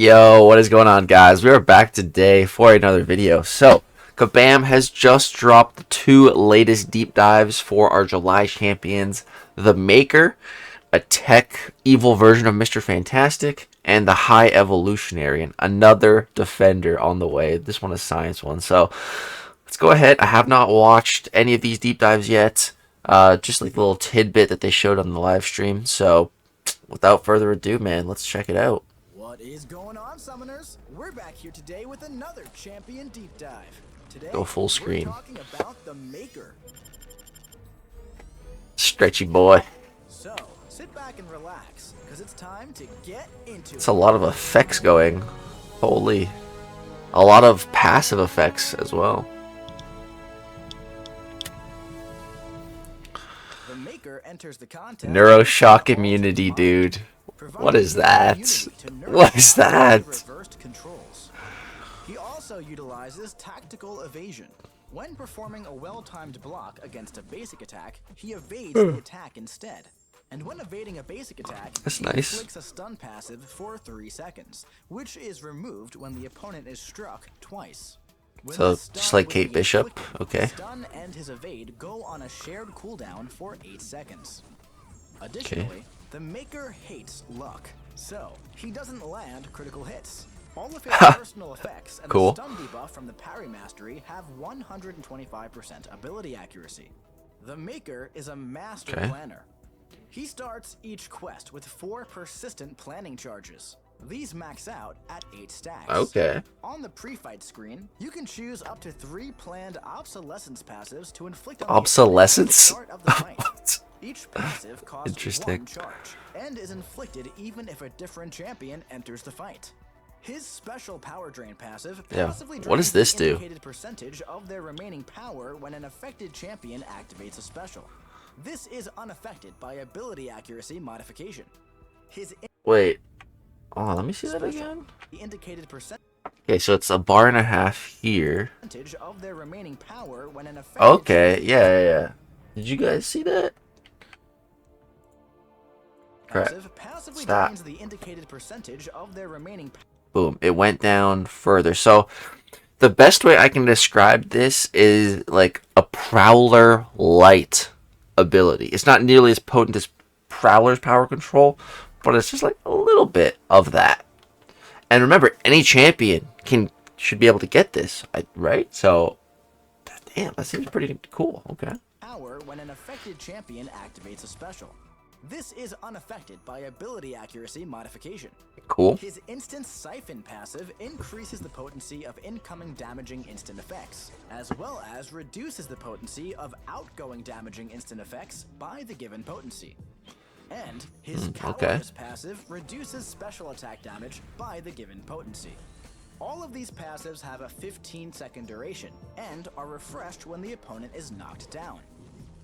Yo, what is going on, guys? We are back today for another video. So, Kabam has just dropped the two latest deep dives for our July champions, the Maker, a tech evil version of Mr. Fantastic, and the High Evolutionary, and another defender on the way. This one is science one. So, let's go ahead. I have not watched any of these deep dives yet. Just like a little tidbit that they showed on the live stream. So, without further ado, man, let's check it out. What is going on, summoners? We're back here today with another champion deep dive. Today, Go full screen. We're talking about the Maker. Stretchy boy. So, sit back and relax, because it's time to get into It's a lot of effects going. Holy. A lot of passive effects as well. The Maker enters the contest. Neuroshock immunity, dude. What is that? What is that? He also utilizes tactical evasion. When performing a well-timed block against a basic attack, he evades the attack instead. And when evading a basic attack, That's he nice. inflicts a stun passive for 3 seconds, which is removed when the opponent is struck twice. When So, the stun just like would Kate be Bishop, inflicted, okay. his stun and his evade go on a shared cooldown for 8 seconds. Additionally, the Maker hates luck, so he doesn't land critical hits. All of his personal effects and Cool. the stun debuff from the parry mastery have 125% ability accuracy. The Maker is a master planner. He starts each quest with 4 persistent planning charges. These max out at 8 stacks. Okay. On the pre-fight screen, you can choose up to 3 planned obsolescence passives to inflict on Obsolescence? the start of the fight. Each passive costs Interesting. 1 charge and is inflicted even if a different champion enters the fight. His special power drain passive passively What does drains this the do? indicated percentage of their remaining power when an affected champion activates a special. This is unaffected by ability accuracy modification. His Wait. Oh, let me see that again. the indicated percentage Okay, so it's a bar and a half here. of their remaining power when an affected Okay, yeah. Did you guys see that? passive passively Stop. drains the indicated percentage of their remaining Boom, it went down further. So the best way I can describe this is like a Prowler light ability. It's not nearly as potent as Prowler's power control, but it's just like a little bit of that. And remember, any champion should be able to get this, right? So damn, that seems pretty cool. Okay. power when an affected champion activates a special. This is unaffected by ability accuracy modification. Cool. His instant siphon passive increases the potency of incoming damaging instant effects, as well as reduces the potency of outgoing damaging instant effects by the given potency. And his cowardice passive reduces special attack damage by the given potency. All of these passives have a 15-second duration and are refreshed when the opponent is knocked down.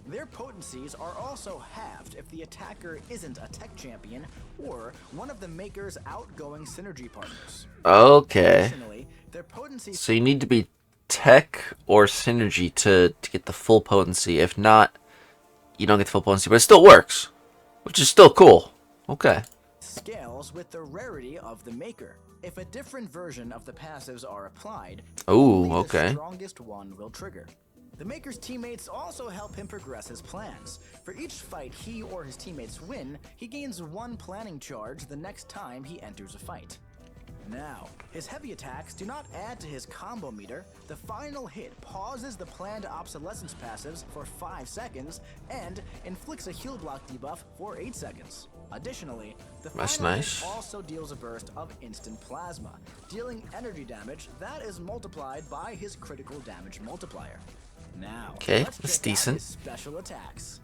Their potencies are also halved if the attacker isn't a tech champion or one of the Maker's outgoing synergy partners. Okay. Additionally, their potencies So you need to be tech or synergy to get the full potency. If not, you don't get the full potency, but it still works, which is still cool. Okay. scales with the rarity of the Maker. If a different version of the passives are applied, Ooh, only okay. the strongest one will trigger. The Maker's teammates also help him progress his plans. For each fight he or his teammates win, he gains 1 planning charge the next time he enters a fight. Now, his heavy attacks do not add to his combo meter. The final hit pauses the planned obsolescence passives for 5 seconds and inflicts a heal block debuff for 8 seconds. Additionally, the That's final nice. hit also deals a burst of instant plasma, dealing energy damage that is multiplied by his critical damage multiplier. Now, Okay, let's that's check out decent. his special attacks.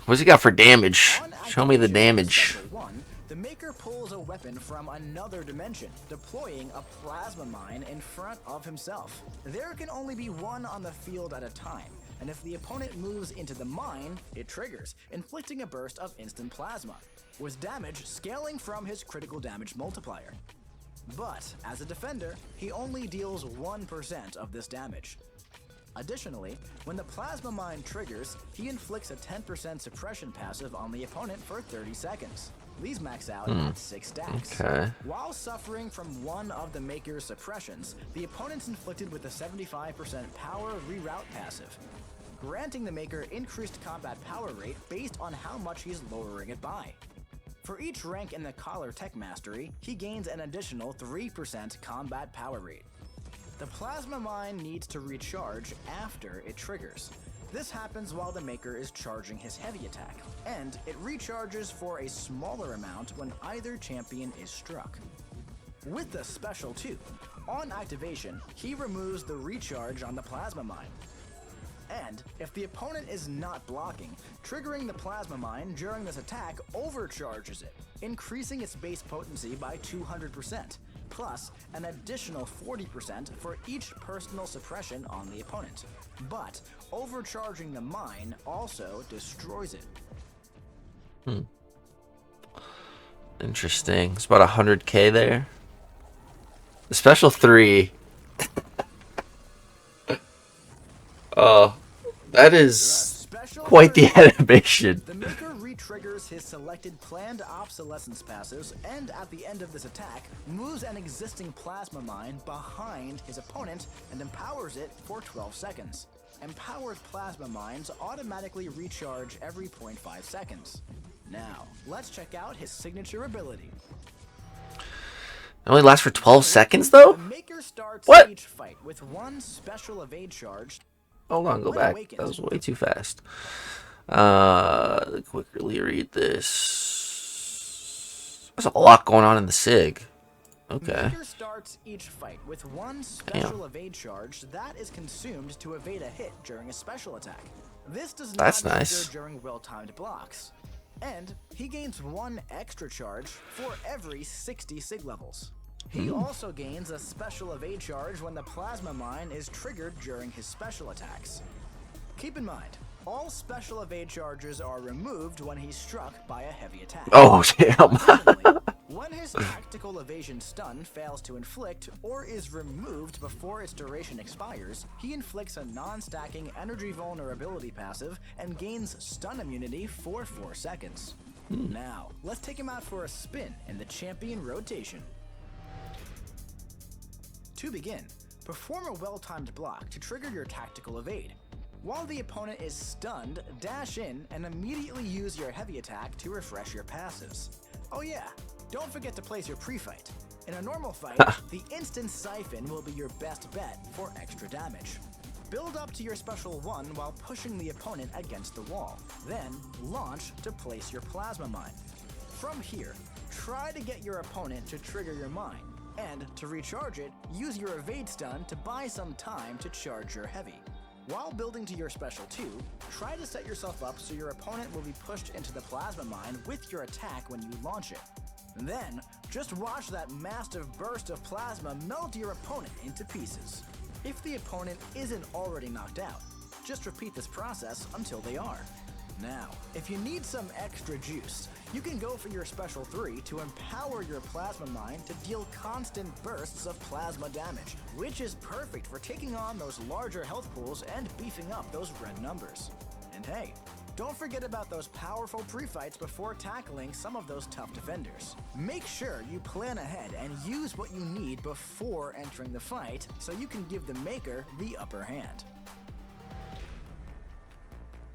What's he got for damage? On Show me the activation of damage. Special 1, the Maker pulls a weapon from another dimension, deploying a plasma mine in front of himself. There can only be 1 on the field at a time, and if the opponent moves into the mine, it triggers, inflicting a burst of instant plasma, with damage scaling from his critical damage multiplier. But, as a defender, he only deals 1% of this damage. Additionally, when the plasma mine triggers, he inflicts a 10% suppression passive on the opponent for 30 seconds. These max out at 6 stacks. Okay. While suffering from one of the Maker's suppressions, the opponent's inflicted with a 75% power reroute passive, granting the Maker increased combat power rate based on how much he's lowering it by. For each rank in the Collar Tech Mastery, he gains an additional 3% combat power rate. The Plasma Mine needs to recharge after it triggers. This happens while the Maker is charging his heavy attack, and it recharges for a smaller amount when either champion is struck. With the Special 2, on activation, he removes the recharge on the Plasma Mine. And if the opponent is not blocking, triggering the Plasma Mine during this attack overcharges it, increasing its base potency by 200%, plus an additional 40% for each personal suppression on the opponent. But overcharging the mine also destroys it. Interesting. It's about 100k there. The Special 3. Oh, that is quite the animation. The Maker re-triggers his selected planned obsolescence passives, and at the end of this attack, moves an existing Plasma Mine behind his opponent and empowers it for 12 seconds. Empowered Plasma Mines automatically recharge every 0.5 seconds. Now, let's check out his signature ability. It only lasts for 12 seconds, though? The Maker starts What? each fight with one special evade charge. Hold on, go When back. awakened. That was way too fast. Quickly read this. There's a lot going on in the SIG. Okay. Maker starts each fight with one special evade charge that is consumed to evade a hit during a special attack. This does That's not nice. trigger during well-timed blocks. And he gains one extra charge for every 60 SIG levels. He also gains a special evade charge when the Plasma Mine is triggered during his special attacks. Keep in mind, all special evade charges are removed when he's struck by a heavy attack. Oh, damn. Additionally, when his tactical evasion stun fails to inflict or is removed before its duration expires, he inflicts a non-stacking energy vulnerability passive and gains stun immunity for 4 seconds. Now, let's take him out for a spin in the champion rotation. To begin, perform a well-timed block to trigger your tactical evade. While the opponent is stunned, dash in and immediately use your heavy attack to refresh your passives. Oh yeah, don't forget to place your pre-fight. In a normal fight, the instant siphon will be your best bet for extra damage. Build up to your special 1 while pushing the opponent against the wall. Then, launch to place your Plasma Mine. From here, try to get your opponent to trigger your mine. And to recharge it, use your evade stun to buy some time to charge your heavy. While building to your special 2, try to set yourself up so your opponent will be pushed into the Plasma Mine with your attack when you launch it. Then, just watch that massive burst of plasma melt your opponent into pieces. If the opponent isn't already knocked out, just repeat this process until they are. Now, if you need some extra juice, you can go for your special 3 to empower your Plasma Mine to deal constant bursts of plasma damage, which is perfect for taking on those larger health pools and beefing up those red numbers. And hey, don't forget about those powerful pre-fights before tackling some of those tough defenders. Make sure you plan ahead and use what you need before entering the fight so you can give the Maker the upper hand.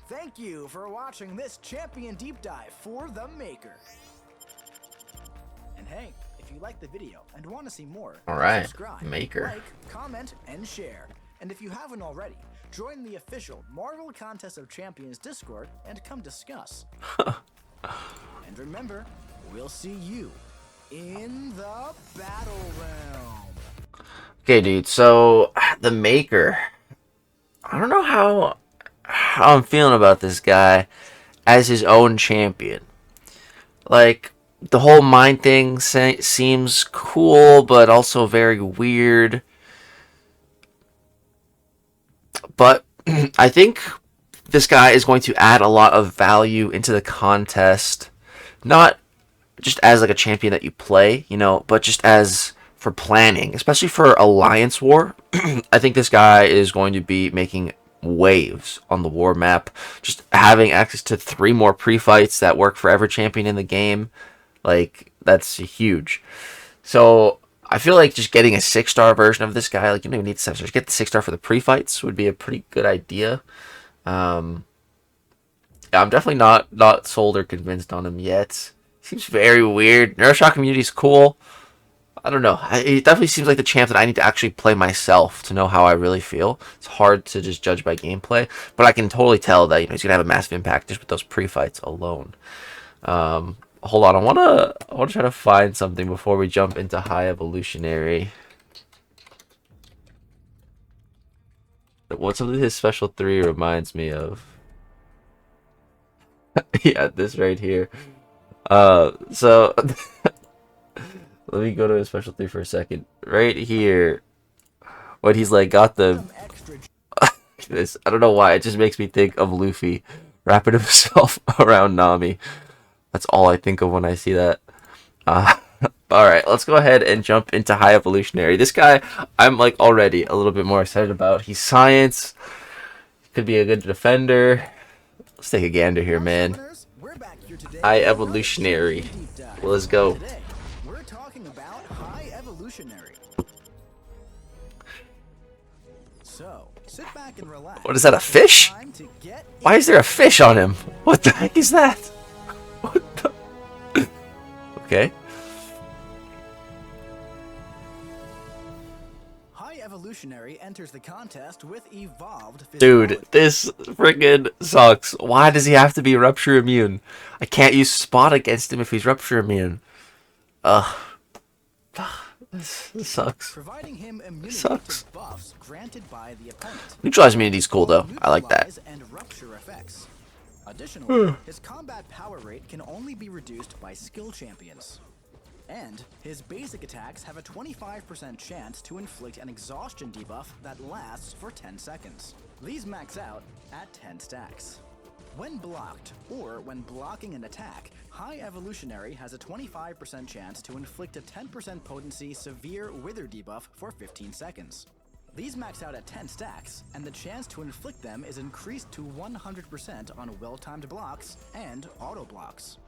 Thank you for watching this champion deep dive for the Maker. And hey, if you liked the video and want to see more, All right, subscribe, Maker. like, comment, and share. And if you haven't already, join the official Marvel Contest of Champions Discord and come discuss. And remember, we'll see you in the battle realm. Okay, dude, so the Maker. I don't know how I'm feeling about this guy as his own champion. Like, the whole mine thing seems cool, but also very weird. But I think this guy is going to add a lot of value into the contest. Not just as like a champion that you play, you know, but just as for planning, especially for Alliance War. I think this guy is going to be making waves on the war map. Just having access to 3 more pre-fights that work for every champion in the game. Like, that's huge. So I feel like just getting a 6-star version of this guy, like, you don't even need 7 stars. Get the 6-star for the pre-fights would be a pretty good idea. Yeah, I'm definitely not sold or convinced on him yet. Seems very weird. Neuroshock community is cool. I don't know. It definitely seems like the champ that I need to actually play myself to know how I really feel. It's hard to just judge by gameplay, but I can totally tell that he's gonna have a massive impact just with those pre-fights alone. Hold on, I wanna try to find something before we jump into High Evolutionary. What something his special 3 reminds me of? Yeah, this right here. So let me go to his special 3 for a second. Right here, when he's like got the this, I don't know why, it just makes me think of Luffy wrapping himself around Nami. That's all I think of when I see that. Alright, let's go ahead and jump into High Evolutionary. This guy, I'm like already a little bit more excited about. He's science, could be a good defender. Let's take a gander here, man. High Evolutionary. Let's go. We're talking about High Evolutionary. So, sit back and relax. What is that, a fish? Why is there a fish on him? What the heck is that? What the... Okay. High Evolutionary enters the contest with evolved Dude, physiology. this friggin' sucks. Why does he have to be rupture immune? I can't use spot against him if he's rupture immune. Ugh. This sucks. Providing him immunity Sucks. to buffs granted by the opponent. Neutralize immunity is cool though. I like that. And rupture effects. Additionally, his combat power rate can only be reduced by skill champions. And his basic attacks have a 25% chance to inflict an exhaustion debuff that lasts for 10 seconds. These max out at 10 stacks. When blocked, or when blocking an attack, High Evolutionary has a 25% chance to inflict a 10% potency severe wither debuff for 15 seconds. These max out at 10 stacks, and the chance to inflict them is increased to 100% on well-timed blocks and auto blocks.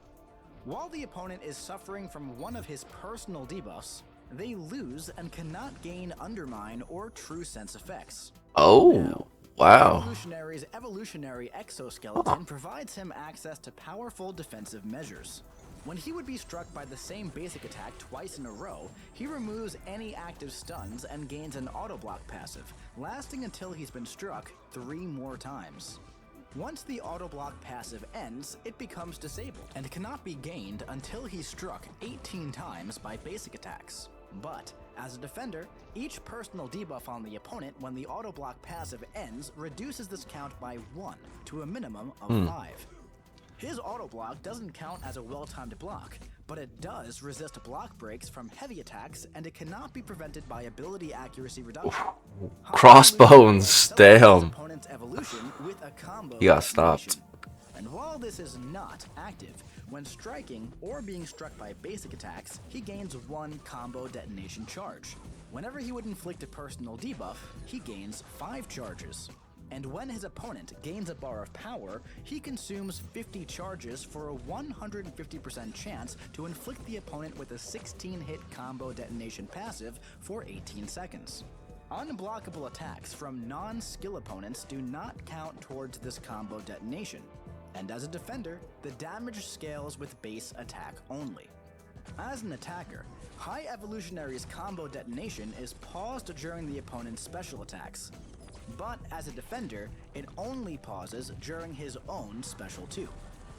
While the opponent is suffering from one of his personal debuffs, they lose and cannot gain Undermine or True Sense effects. Oh, Now, wow. Evolutionary's evolutionary exoskeleton provides him access to powerful defensive measures. When he would be struck by the same basic attack twice in a row, he removes any active stuns and gains an auto-block passive, lasting until he's been struck 3 more times. Once the auto-block passive ends, it becomes disabled and cannot be gained until he's struck 18 times by basic attacks. But, as a defender, each personal debuff on the opponent when the auto-block passive ends reduces this count by 1 to a minimum of 5. His auto-block doesn't count as a well-timed block, but it does resist block breaks from heavy attacks, and it cannot be prevented by ability accuracy reduction. Crossbones, damn. Opponent's evolution with a combo He got detonation. stopped. And while this is not active, when striking or being struck by basic attacks, he gains 1 combo detonation charge. Whenever he would inflict a personal debuff, he gains 5 charges. And when his opponent gains a bar of power, he consumes 50 charges for a 150% chance to inflict the opponent with a 16-hit combo detonation passive for 18 seconds. Unblockable attacks from non-skill opponents do not count towards this combo detonation. And as a defender, the damage scales with base attack only. As an attacker, High Evolutionary's combo detonation is paused during the opponent's special attacks. But as a defender, it only pauses during his own special 2.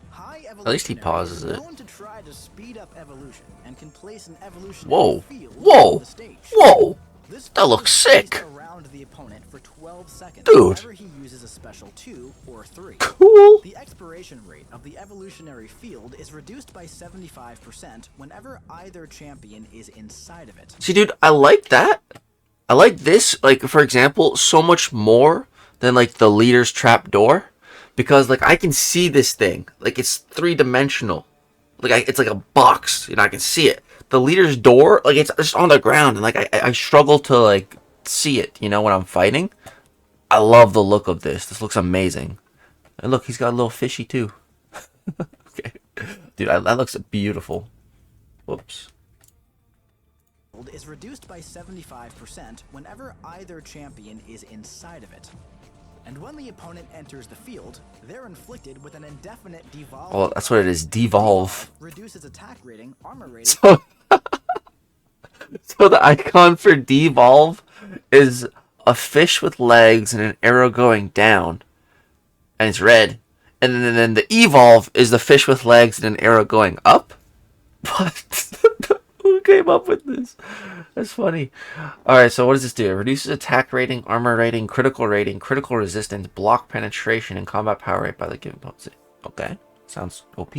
High Evolutionary At least he pauses is it. known to try to speed up evolution and can place an evolutionary Whoa. field Whoa. on the stage. Whoa. This That looks field stays sick. around the opponent for 12 seconds Dude. whenever he uses a special 2 or 3. Cool. The expiration rate of the evolutionary field is reduced by 75% whenever either champion is inside of it. See, dude, I like that. I like this, like, for example, so much more than, like, the leader's trap door. Because, like, I can see this thing. Like, it's 3-dimensional. Like, it's like a box. You know, I can see it. The leader's door, like, it's just on the ground. And, like, I struggle to, like, see it, you know, when I'm fighting. I love the look of this. This looks amazing. And look, he's got a little fishy, too. Okay. Dude, that looks beautiful. Whoops. Is reduced by 75% whenever either champion is inside of it. And when the opponent enters the field, they're inflicted with an indefinite devolve. Oh, that's what it is. Devolve. Reduces attack rating, armor rating. So, so the icon for devolve is a fish with legs and an arrow going down, and it's red. And then the evolve is the fish with legs and an arrow going up. What? Who came up with this? That's funny. Alright, so what does this do? It reduces attack rating, armor rating, critical resistance, block penetration, and combat power rate by the given potency. Okay, sounds OP.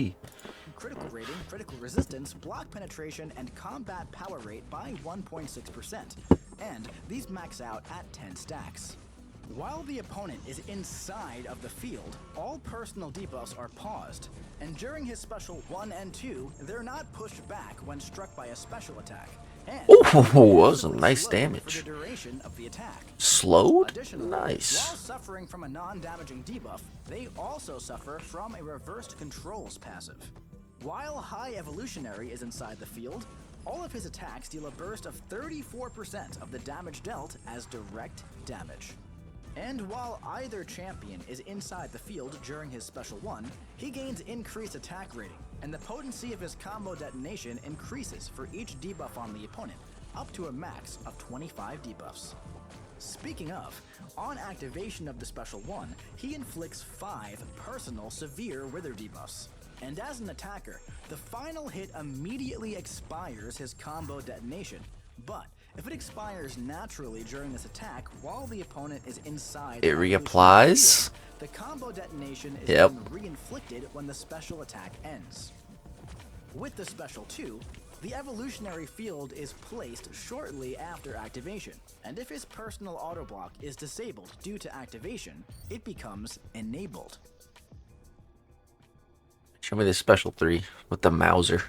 Critical rating, critical resistance, block penetration, and combat power rate by 1.6%. And these max out at 10 stacks. While the opponent is inside of the field, all personal debuffs are paused, and during his special 1 and 2, they're not pushed back when struck by a special attack. Ooh, that was some nice damage. For the duration of the attack. Slowed? Additionally, Nice. while suffering from a non-damaging debuff, they also suffer from a reversed controls passive. While High Evolutionary is inside the field, all of his attacks deal a burst of 34% of the damage dealt as direct damage. And while either champion is inside the field during his special 1, he gains increased attack rating, and the potency of his combo detonation increases for each debuff on the opponent, up to a max of 25 debuffs. Speaking of, on activation of the special 1, he inflicts 5 personal severe wither debuffs. And as an attacker, the final hit immediately expires his combo detonation, but if it expires naturally during this attack while the opponent is inside, it reapplies. The combo detonation is then re-inflicted when the special attack ends. With the special 2, the evolutionary field is placed shortly after activation, and if his personal autoblock is disabled due to activation, it becomes enabled. Show me this special 3 with the Mauser.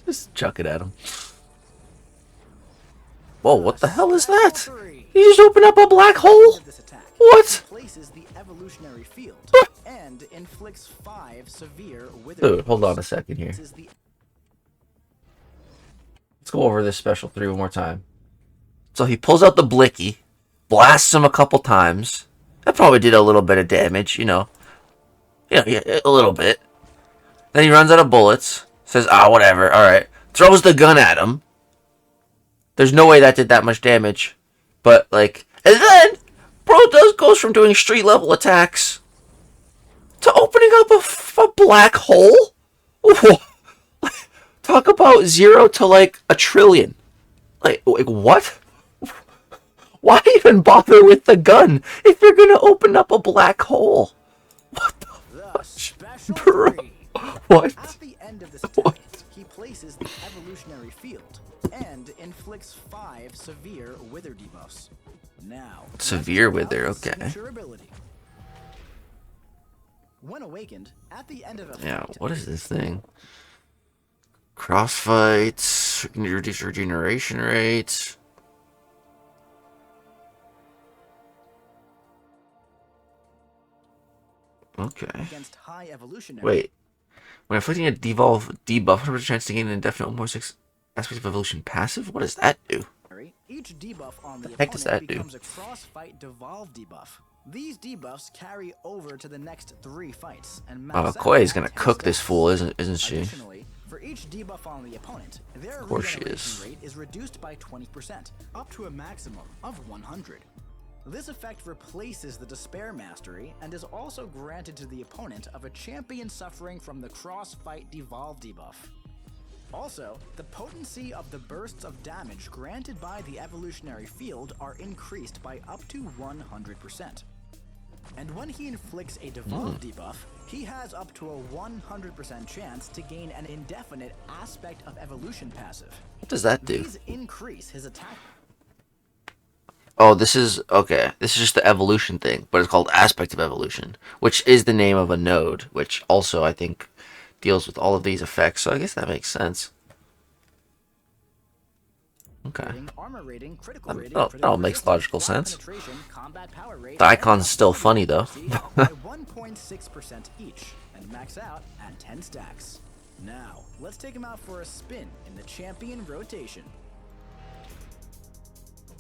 Just chuck it at him. Whoa, what the hell is that? You just open up a black hole? What? Places the evolutionary field and inflicts 5 severe wither. Dude, hold on a second here. Let's go over this special 3 one more time. So he pulls out the blicky, blasts him a couple times. That probably did a little bit of damage, you know. Yeah, a little bit. Then he runs out of bullets. Says, whatever, alright. Throws the gun at him. There's no way that did that much damage. But, like... And then, bro goes from doing street-level attacks to opening up a black hole? Talk about 0 to, like, a trillion. Like what? Why even bother with the gun if you're gonna open up a black hole? What the fuck? Bro. What? At the end of this attack, he places the evolutionary field and inflicts 5 severe wither debuffs. Now, severe wither, okay. When awakened, at the end of a yeah, what is this thing? Crossfights, reduce regeneration rates. Okay. Against High Evolutionary. Wait. When inflicting a debuff, 100% chance to gain an indefinite more 6 aspects of evolution passive? What does that do? Each debuff on the heck does that do? becomes a cross-fight devolve debuff. These debuffs carry over to the next 3 fights and Koi's gonna cook this fool, isn't she? Additionally, for each debuff on the opponent, their of course she regeneration is. rate is reduced by 20%, up to a maximum of 100. This effect replaces the Despair Mastery and is also granted to the opponent of a champion suffering from the cross-fight devolve debuff. Also, the potency of the bursts of damage granted by the evolutionary field are increased by up to 100%. And when he inflicts a devolve debuff, he has up to a 100% chance to gain an indefinite aspect of evolution passive. What does that do? These increase his attack. Oh, this is... Okay, this is just the evolution thing, but it's called Aspect of Evolution, which is the name of a node, which also, I think, deals with all of these effects, so I guess that makes sense. Okay. Armor rating, critical rating, That all makes logical sense. combat power rate, The icon's still funny though. by 1.6% each, and max out at 10 stacks. Now, let's take him out for a spin in the champion rotation.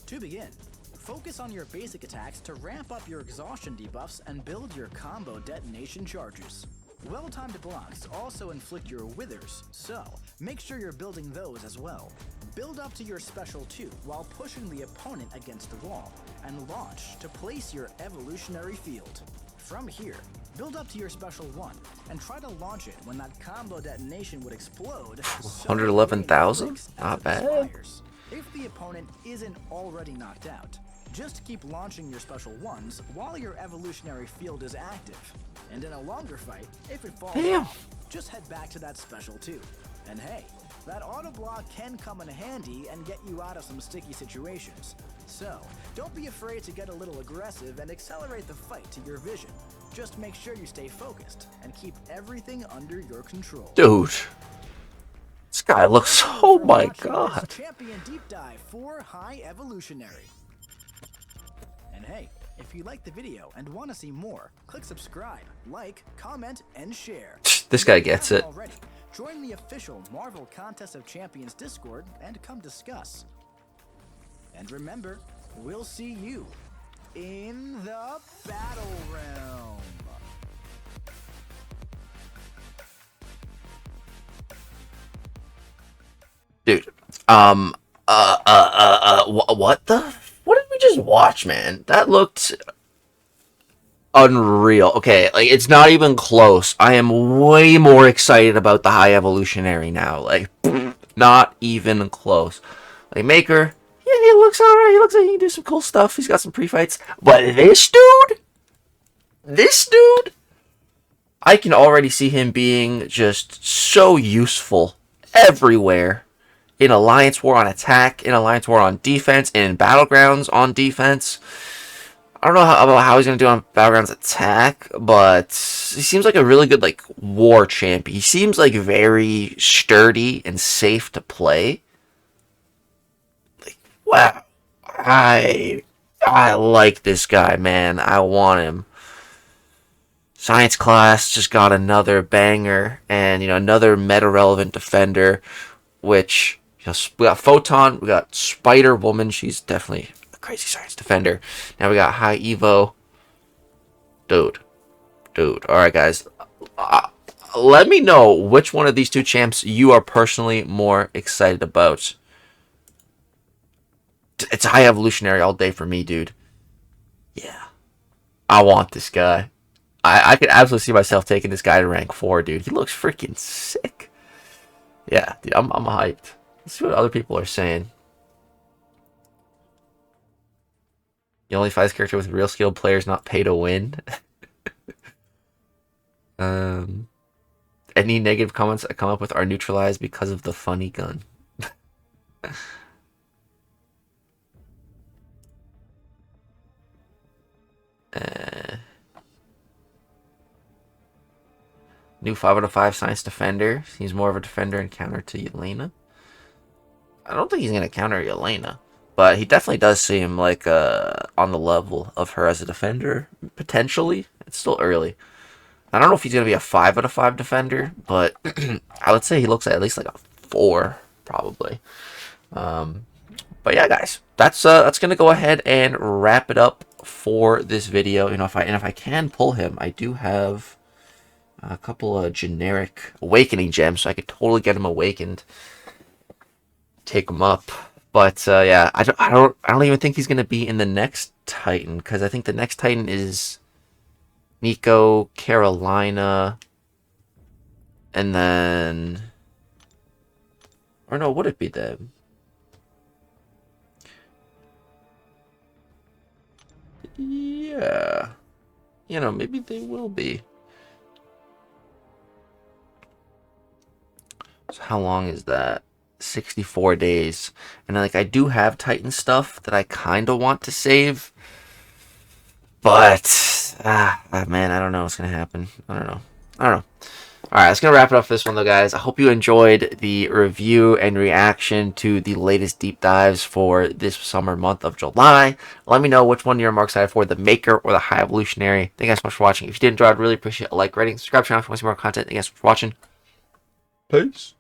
To begin, focus on your basic attacks to ramp up your exhaustion debuffs and build your combo detonation charges. Well-timed blocks also inflict your withers, so make sure you're building those as well. Build up to your special 2 while pushing the opponent against the wall, and launch to place your evolutionary field. From here, build up to your special 1 and try to launch it when that combo detonation would explode. 111,000? Not bad. If the opponent isn't already knocked out, just keep launching your special 1s while your evolutionary field is active. And in a longer fight, if it falls off, just head back to that special 2. And hey, that auto block can come in handy and get you out of some sticky situations. So, don't be afraid to get a little aggressive and accelerate the fight to your vision. Just make sure you stay focused and keep everything under your control. Dude. This guy looks, oh my god. Champion deep dive for High Evolutionary. And hey, if you liked the video and want to see more, click subscribe, like, comment, and share. This guy gets it. Already, join the official Marvel Contest of Champions Discord and come discuss. And remember, we'll see you in the battle realm. Dude, what the? What did we just watch, man? That looked unreal. Okay, like, it's not even close. I am way more excited about the High Evolutionary now. Like, not even close. Like, Maker, yeah, he looks alright. He looks like he can do some cool stuff. He's got some pre-fights. But this dude, I can already see him being just so useful everywhere. In Alliance War on attack, in Alliance War on defense, in Battlegrounds on defense. I don't know about how he's going to do on Battlegrounds attack, but he seems like a really good, like, war champion. He seems like very sturdy and safe to play. Like, wow. I like this guy, man. I want him. Science Class just got another banger, and, another meta-relevant defender, which... we got Photon, we got Spider-Woman, she's definitely a crazy science defender. Now we got High Evo. Dude. Alright, guys. Let me know which one of these two champs you are personally more excited about. It's High Evolutionary all day for me, dude. Yeah. I want this guy. I could absolutely see myself taking this guy to rank 4, dude. He looks freaking sick. Yeah, dude, I'm hyped. Let's see what other people are saying. You only fight this character with real skilled players, not pay to win. Any negative comments I come up with are neutralized because of the funny gun. New 5 out of 5 science defender. Seems more of a defender in counter to Yelena. I don't think he's going to counter Yelena, but he definitely does seem like on the level of her as a defender, potentially. It's still early. I don't know if he's going to be a 5 out of 5 defender, but I would say he looks at least like a 4, probably. But yeah, guys, that's going to go ahead and wrap it up for this video. If I can pull him, I do have a couple of generic awakening gems, so I could totally get him awakened. Take him up, but yeah, I don't even think he's gonna be in the next Titan, because I think the next Titan is Nico, Carolina, and then, or no, would it be them? Yeah, maybe they will be. So how long is that? 64 days. And I do have Titan stuff that I kind of want to save, but man, I don't know what's gonna happen. I don't know. All right, that's going to wrap it up for this one, though, guys. I hope you enjoyed the review and reaction to the latest deep dives for this summer month of July. Let me know which one you're more excited for, the Maker or the High Evolutionary. Thank you guys so much for watching. If you did enjoy, I'd really appreciate a like, rating, subscribe to the channel if you want to see more content. Thank you guys so much for watching. Peace.